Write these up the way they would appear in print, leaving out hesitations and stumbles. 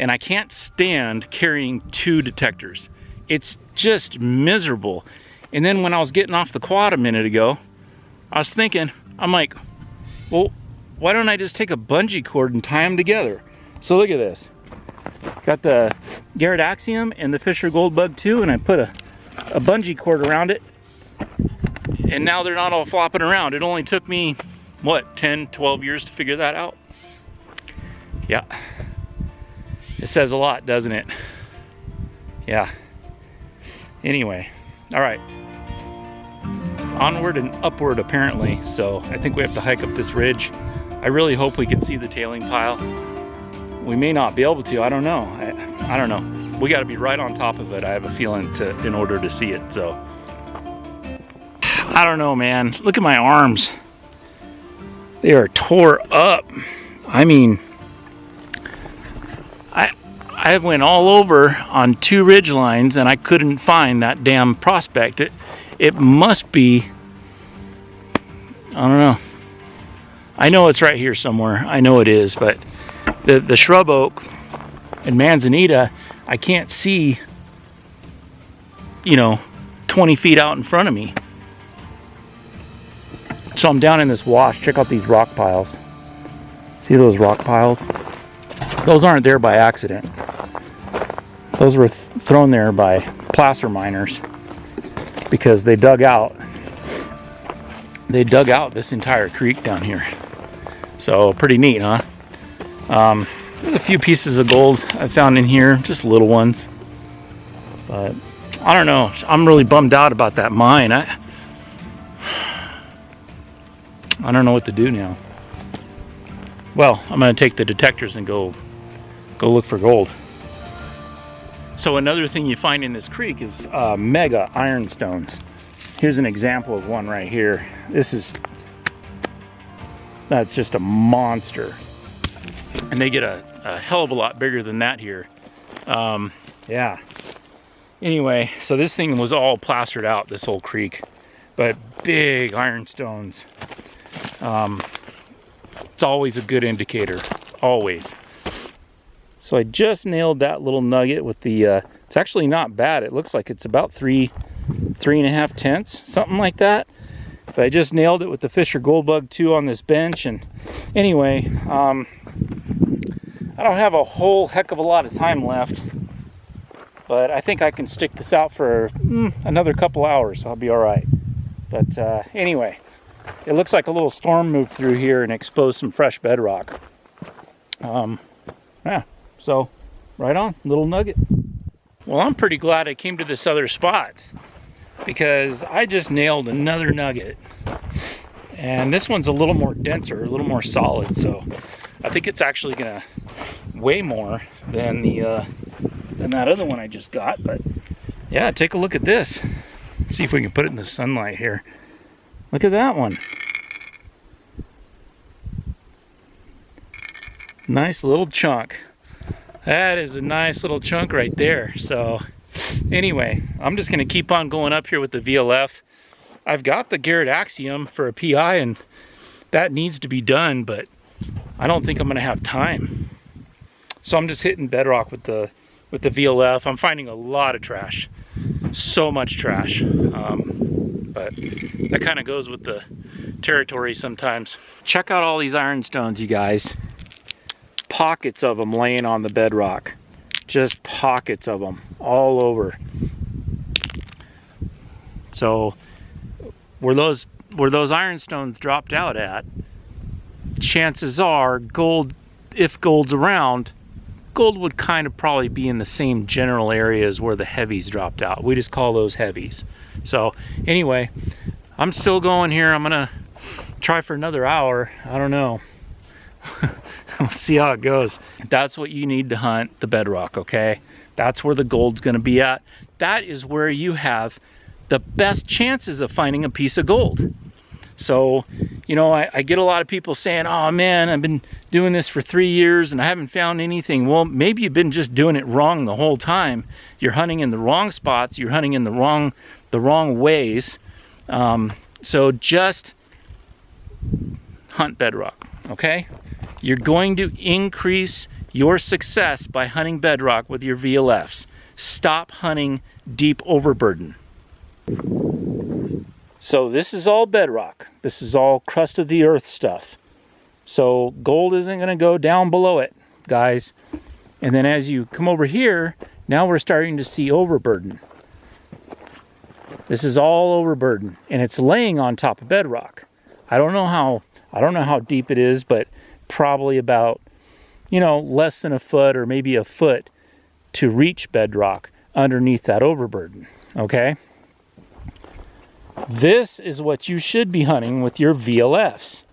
and I can't stand carrying 2 detectors. It's just miserable. And then when I was getting off the quad a minute ago, I was thinking, I'm like, well, why don't I just take a bungee cord and tie them together? So look at this. Got the Garrett Axiom and the Fisher Goldbug 2, and I put a bungee cord around it, and now they're not all flopping around. It only took me, what, 10, 12 years to figure that out? Yeah. It says a lot, doesn't it? Yeah. Anyway, all right. Onward and upward, apparently. So I think we have to hike up this ridge. I really hope we can see the tailing pile. We may not be able to, I don't know. I don't know. We gotta be right on top of it, I have a feeling, in order to see it, so. I don't know, man. Look at my arms. They are tore up. I mean, I went all over on 2 ridge lines and I couldn't find that damn prospect. It must be, I don't know. I know it's right here somewhere. I know it is, but the shrub oak and manzanita, I can't see, you know, 20 feet out in front of me. So I'm down in this wash. Check out these rock piles. See those rock piles? Those aren't there by accident. Those were thrown there by placer miners because they dug out this entire creek down here. So pretty neat, huh? There's a few pieces of gold I found in here, just little ones. But I don't know. I'm really bummed out about that mine. I don't know what to do now. Well, I'm gonna take the detectors and go look for gold. So another thing you find in this creek is mega ironstones. Here's an example of one right here. That's just a monster. And they get a hell of a lot bigger than that here. Yeah. Anyway, so this thing was all plastered out, this whole creek. But big ironstones. It's always a good indicator, always. So I just nailed that little nugget with the, it's actually not bad. It looks like it's about 3.5 tenths, something like that. But I just nailed it with the Fisher Goldbug 2 on this bench. And anyway, I don't have a whole heck of a lot of time left, but I think I can stick this out for another couple hours. I'll be all right. But anyway, it looks like a little storm moved through here and exposed some fresh bedrock. Yeah, so right on, little nugget. Well, I'm pretty glad I came to this other spot because I just nailed another nugget. And this one's a little more denser, a little more solid, so I think it's actually gonna weigh more than that other one I just got. But yeah, take a look at this. See if we can put it in the sunlight here. Look at that one. Nice little chunk. That is a nice little chunk right there. So anyway, I'm just gonna keep on going up here with the VLF. I've got the Garrett Axiom for a PI and that needs to be done, but I don't think I'm gonna have time. So I'm just hitting bedrock with the VLF. I'm finding a lot of trash. So much trash. But that kind of goes with the territory sometimes. Check out all these ironstones, you guys. Pockets of them laying on the bedrock. Just pockets of them all over. So where those ironstones dropped out at, chances are gold, if gold's around, gold would kind of probably be in the same general areas where the heavies dropped out. We just call those heavies. So anyway, I'm still going here. I'm gonna try for another hour. I don't know. We'll see how it goes. That's what you need to hunt the bedrock, okay? That's where the gold's gonna be at. That is where you have the best chances of finding a piece of gold. So, you know, I get a lot of people saying, oh man, I've been doing this for 3 years and I haven't found anything. Well, maybe you've been just doing it wrong the whole time. You're hunting in the wrong spots. You're hunting in the wrong ways. So just hunt bedrock, okay? You're going to increase your success by hunting bedrock with your VLFs. Stop hunting deep overburden. So this is all bedrock. This is all crust of the earth stuff. So gold isn't going to go down below it, guys. And then as you come over here, now we're starting to see overburden. This is all overburden, and it's laying on top of bedrock. I don't know how deep it is, but probably about, less than a foot or maybe a foot to reach bedrock underneath that overburden. Okay? This is what you should be hunting with your VLFs.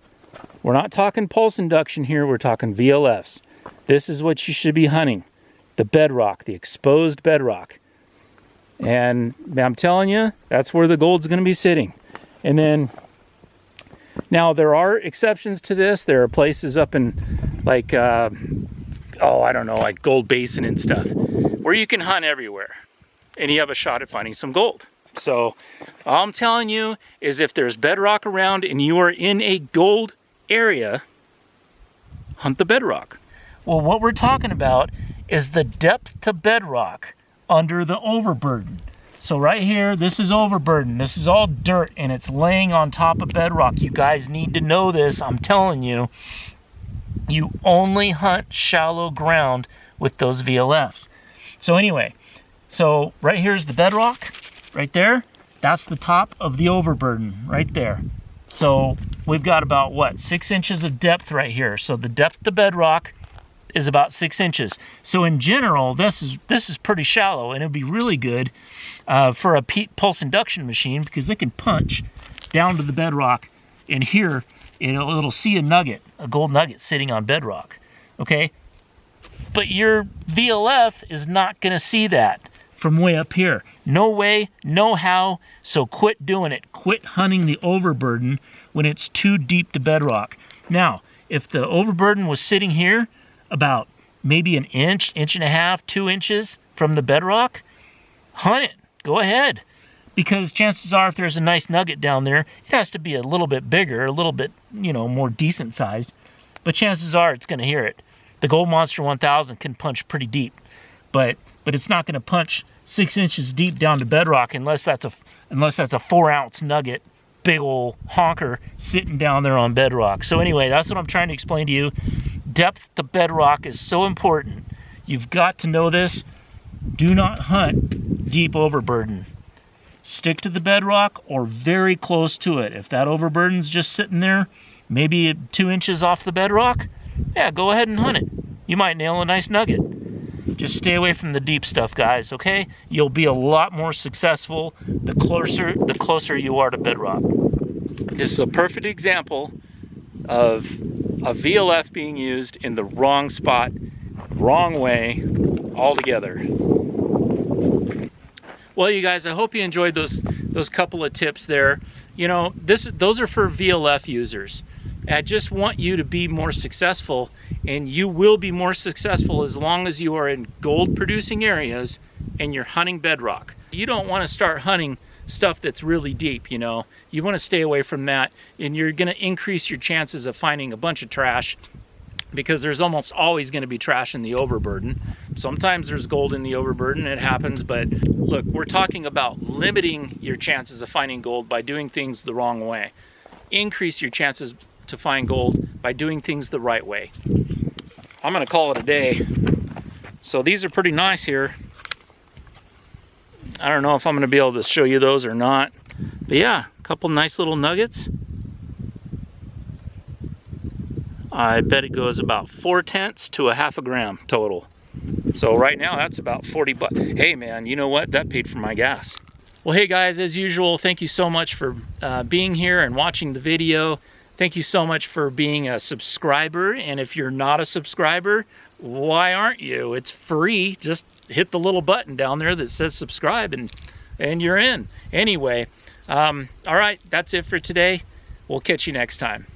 We're not talking pulse induction here, we're talking VLFs. This is what you should be hunting. The bedrock, the exposed bedrock. And I'm telling you, that's where the gold's going to be sitting. And then, now there are exceptions to this. There are places up in like, I don't know, like Gold Basin and stuff, where you can hunt everywhere and you have a shot at finding some gold. So all I'm telling you is if there's bedrock around and you are in a gold area, hunt the bedrock. Well, what we're talking about is the depth to bedrock under the overburden. So right here, this is overburden. This is all dirt and it's laying on top of bedrock. You guys need to know this. I'm telling you, you only hunt shallow ground with those VLFs. So anyway, so right here's the bedrock, right there. That's the top of the overburden right there. So we've got about, what, 6 inches of depth right here. So the depth to bedrock is about 6 inches. So in general, this is pretty shallow, and it'd be really good for a pulse induction machine because it can punch down to the bedrock, and here it'll see a nugget, a gold nugget sitting on bedrock. Okay, but your VLF is not going to see that from way up here. No way, no how. So quit doing it. Quit hunting the overburden when it's too deep to bedrock. Now, if the overburden was sitting here about maybe an inch, inch and a half, 2 inches from the bedrock, hunt it. Go ahead. Because chances are if there's a nice nugget down there, it has to be a little bit bigger, a little bit, more decent sized. But chances are it's going to hear it. The Gold Monster 1000 can punch pretty deep. But it's not going to punch 6 inches deep down to bedrock unless that's a 4-ounce nugget, big old honker sitting down there on bedrock. So anyway, that's what I'm trying to explain to you. Depth to bedrock is so important. You've got to know this. Do not hunt deep overburden. Stick to the bedrock or very close to it. If that overburden's just sitting there, maybe 2 inches off the bedrock, yeah, go ahead and hunt it. You might nail a nice nugget. Just stay away from the deep stuff, guys, okay? You'll be a lot more successful the closer you are to bedrock. This is a perfect example of a VLF being used in the wrong spot, wrong way, altogether. Well, you guys, I hope you enjoyed those couple of tips there. Those are for VLF users. I just want you to be more successful, and you will be more successful as long as you are in gold producing areas and you're hunting bedrock. You don't want to start hunting stuff that's really deep, you want to stay away from that, and you're going to increase your chances of finding a bunch of trash because there's almost always going to be trash in the overburden. Sometimes there's gold in the overburden, it happens, but look, we're talking about limiting your chances of finding gold by doing things the wrong way. Increase your chances to find gold by doing things the right way. I'm going to call it a day. So these are pretty nice here. I don't know if I'm going to be able to show you those or not. But yeah, a couple nice little nuggets. I bet it goes about 4/10 to a half a gram total. So right now that's about 40 bucks. Hey man, you know what? That paid for my gas. Well, hey guys, as usual, thank you so much for being here and watching the video. Thank you so much for being a subscriber. And if you're not a subscriber, why aren't you? It's free. Just hit the little button down there that says subscribe and you're in. Anyway, all right, that's it for today. We'll catch you next time.